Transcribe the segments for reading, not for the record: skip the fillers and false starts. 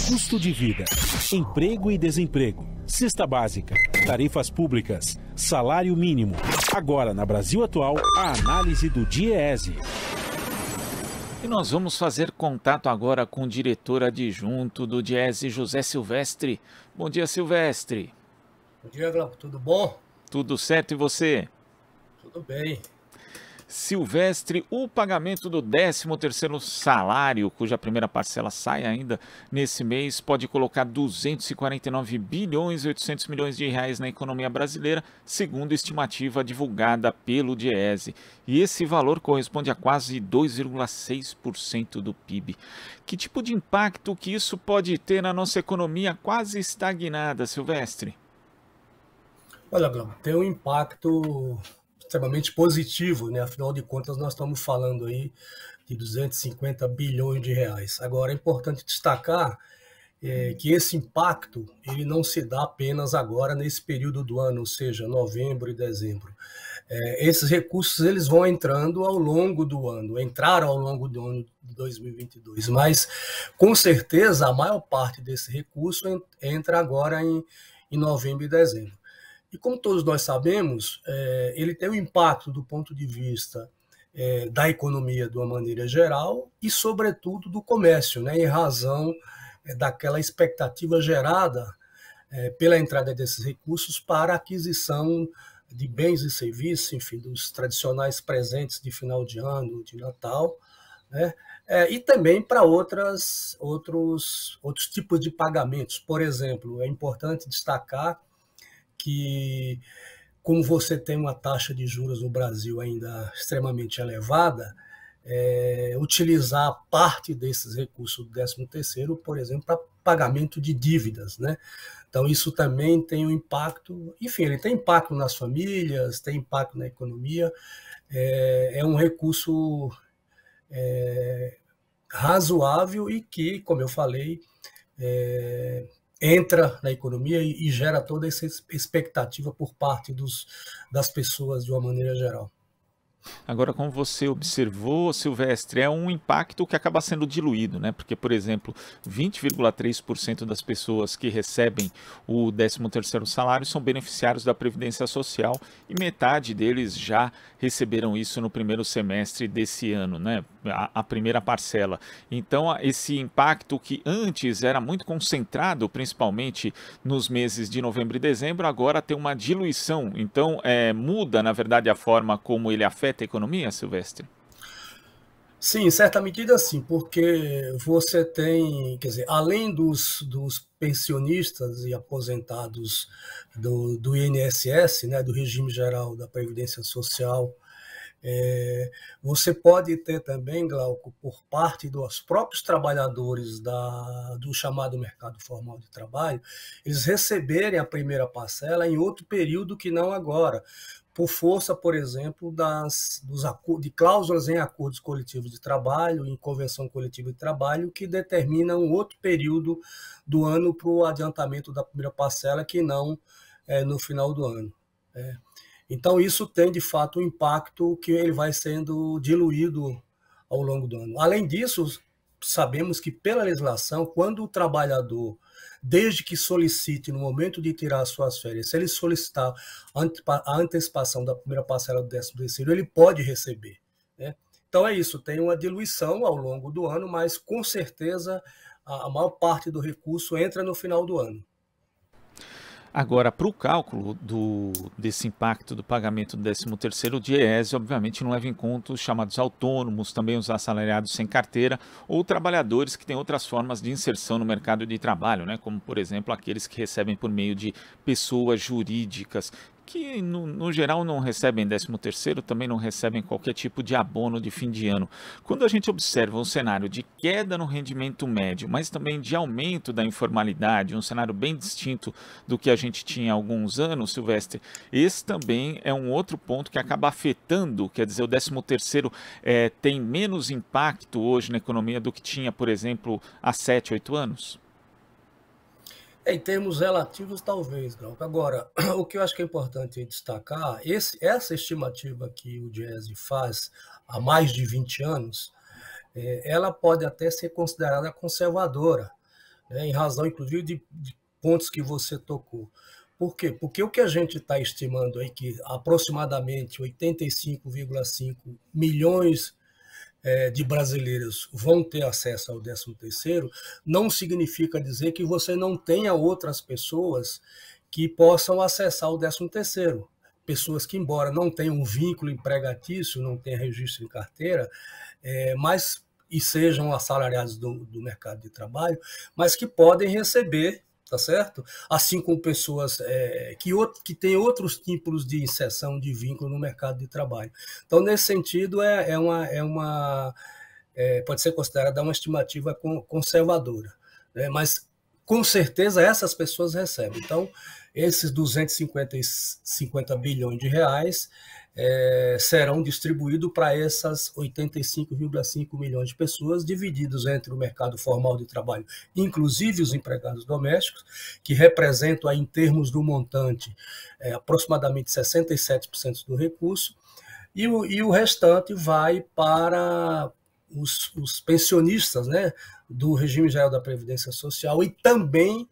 Custo de vida, emprego e desemprego, cesta básica, tarifas públicas, salário mínimo. Agora, na Brasil Atual, a análise do DIEESE. E nós vamos fazer contato agora com o diretor adjunto do DIEESE, José Silvestre. Bom dia, Silvestre. Bom dia, Glauco. Tudo bom? Tudo certo e você? Tudo bem. Silvestre, o pagamento do 13º salário, cuja primeira parcela sai ainda nesse mês, pode colocar 249 bilhões e 800 milhões de reais na economia brasileira, segundo estimativa divulgada pelo DIEESE. E esse valor corresponde a quase 2,6% do PIB. Que tipo de impacto que isso pode ter na nossa economia quase estagnada, Silvestre? Olha, Glauco, tem um impacto extremamente positivo, né? Afinal de contas, nós estamos falando aí de 250 bilhões de reais. Agora, é importante destacar que esse impacto ele não se dá apenas agora nesse período do ano, ou seja, novembro e dezembro. Esses recursos eles vão entrando ao longo do ano, entraram ao longo do ano de 2022, mas com certeza a maior parte desse recurso entra agora em novembro e dezembro. E como todos nós sabemos, ele tem um impacto do ponto de vista da economia de uma maneira geral e, sobretudo, do comércio, né, em razão daquela expectativa gerada pela entrada desses recursos para a aquisição de bens e serviços, enfim, dos tradicionais presentes de final de ano, de Natal, né, e também para outros tipos de pagamentos. Por exemplo, é importante destacar que, como você tem uma taxa de juros no Brasil ainda extremamente elevada, utilizar parte desses recursos do 13º, por exemplo, para pagamento de dívidas, né? Então, isso também tem um impacto, enfim, ele tem impacto nas famílias, tem impacto na economia, é um recurso razoável e que, como eu falei, entra na economia e gera toda essa expectativa por parte das pessoas de uma maneira geral. Agora, como você observou, Silvestre, é um impacto que acaba sendo diluído, né? Porque, por exemplo, 20,3% das pessoas que recebem o 13º salário são beneficiários da Previdência Social e metade deles já receberam isso no primeiro semestre desse ano, né? A primeira parcela. Então, esse impacto que antes era muito concentrado, principalmente nos meses de novembro e dezembro, agora tem uma diluição. Então, muda, na verdade, a forma como ele afeta a economia, Silvestre? Sim, em certa medida sim, porque você tem, quer dizer, além dos pensionistas e aposentados do INSS, né, do Regime Geral da Previdência Social, você pode ter também, Glauco, por parte dos próprios trabalhadores do chamado mercado formal de trabalho, eles receberem a primeira parcela em outro período que não agora, por força, por exemplo, de cláusulas em acordos coletivos de trabalho, em convenção coletiva de trabalho, que determinam um outro período do ano para o adiantamento da primeira parcela, que não no final do ano. Então, isso tem, de fato, um impacto que ele vai sendo diluído ao longo do ano. Além disso, sabemos que, pela legislação, quando o trabalhador, desde que solicite, no momento de tirar suas férias, se ele solicitar a antecipação da primeira parcela do 13º, ele pode receber, né? Então, é isso, tem uma diluição ao longo do ano, mas, com certeza, a maior parte do recurso entra no final do ano. Agora, para o cálculo desse impacto do pagamento do 13º, o DIEESE, obviamente, não leva em conta os chamados autônomos, também os assalariados sem carteira ou trabalhadores que têm outras formas de inserção no mercado de trabalho, né? Como, por exemplo, aqueles que recebem por meio de pessoas jurídicas, que no geral não recebem 13º, também não recebem qualquer tipo de abono de fim de ano. Quando a gente observa um cenário de queda no rendimento médio, mas também de aumento da informalidade, um cenário bem distinto do que a gente tinha há alguns anos, Silvestre, esse também é um outro ponto que acaba afetando, quer dizer, o 13º tem menos impacto hoje na economia do que tinha, por exemplo, há 7, 8 anos? Em termos relativos, talvez, Glauco. Agora, o que eu acho que é importante destacar, essa estimativa que o DIEESE faz há mais de 20 anos, ela pode até ser considerada conservadora, né, em razão, inclusive, de pontos que você tocou. Por quê? Porque o que a gente está estimando aí, que aproximadamente 85,5 milhões de brasileiros vão ter acesso ao 13º, não significa dizer que você não tenha outras pessoas que possam acessar o 13º. Pessoas que, embora não tenham um vínculo empregatício, não tenham registro em carteira, mas e sejam assalariados do mercado de trabalho, mas que podem receber, tá certo? Assim como pessoas que têm outros tipos de inserção de vínculo no mercado de trabalho. Então, nesse sentido, pode ser considerada uma estimativa conservadora, né? Mas, com certeza, essas pessoas recebem. Então, esses 250 bilhões de reais serão distribuídos para essas 85,5 milhões de pessoas, divididos entre o mercado formal de trabalho, inclusive os empregados domésticos, que representam, aí, em termos do montante, aproximadamente 67% do recurso, e o restante vai para os pensionistas, né, do regime geral da Previdência Social e também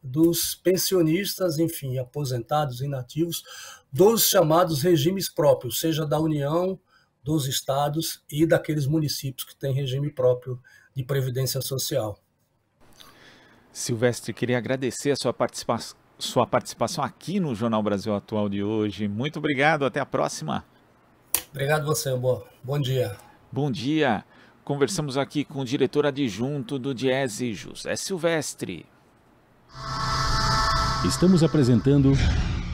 dos pensionistas, enfim, aposentados, inativos, dos chamados regimes próprios, seja da União, dos estados e daqueles municípios que têm regime próprio de previdência social. Silvestre, queria agradecer a sua participação aqui no Jornal Brasil Atual de hoje. Muito obrigado, até a próxima. Obrigado a você, bom dia. Bom dia. Conversamos aqui com o diretor adjunto do Diese, José Silvestre. Estamos apresentando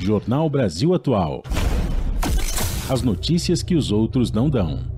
Jornal Brasil Atual. As notícias que os outros não dão.